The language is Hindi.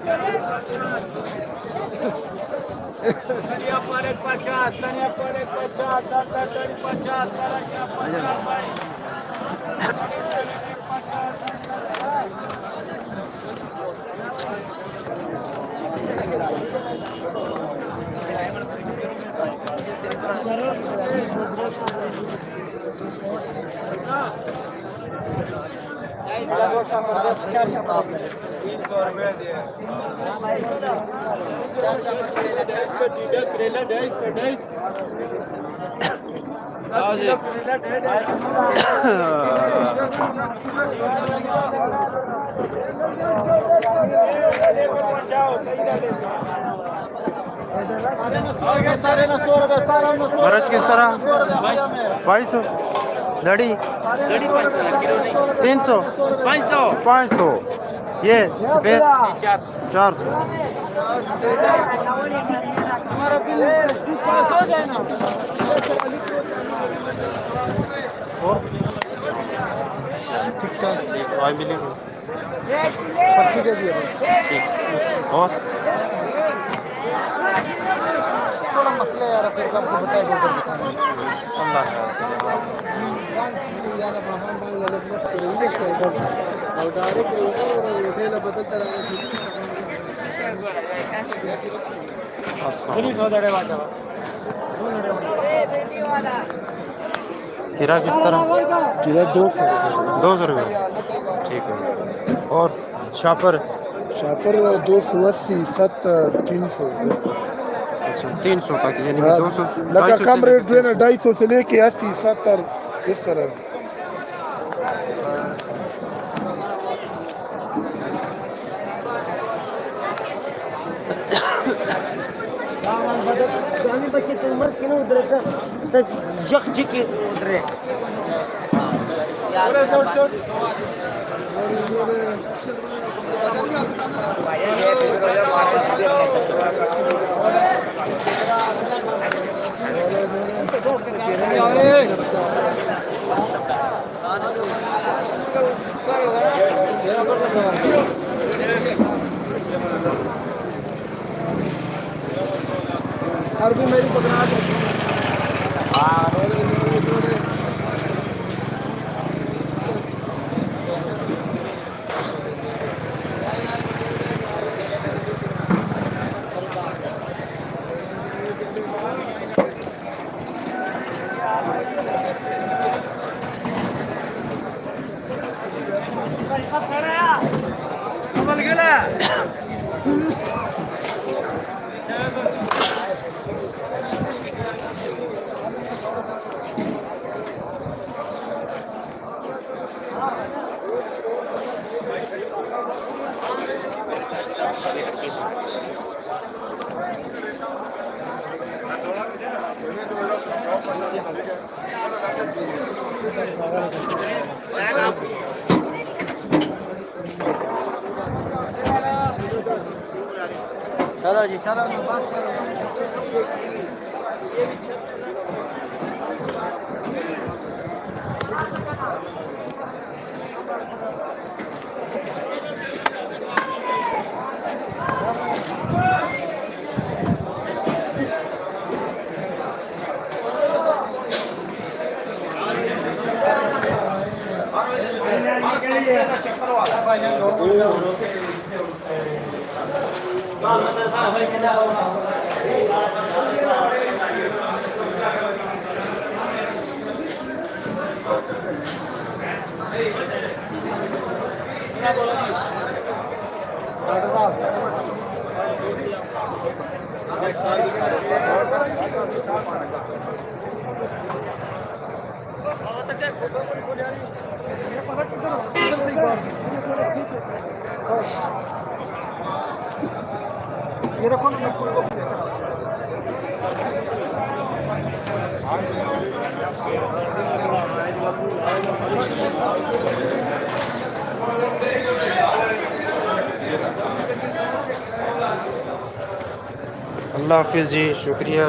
Tania Palet 50, Tania Palet 50, Tania 50, Tania मिर्च किस तरह 2200 दड़ी 300 500 ये सफेद 400 ठीक ठाक भाई मिलेंगे ठीक है और थोड़ा मसला यार फिर कब से बताए दो खीरा किस तरह खीरा 200 रुपये ठीक है और शापर 280 70 300 अच्छा 300 तक यानी कि 200 लगा कम रेट जो है ना 250 से लेके 80 70 इस तरह बच्चे तो उम्र क्यों उधर तो जग जी उधर अरबी मेरी पकड़ा दो चलो जी चलो बस करो ये रखो ना अल्लाह हाफिज़ जी शुक्रिया।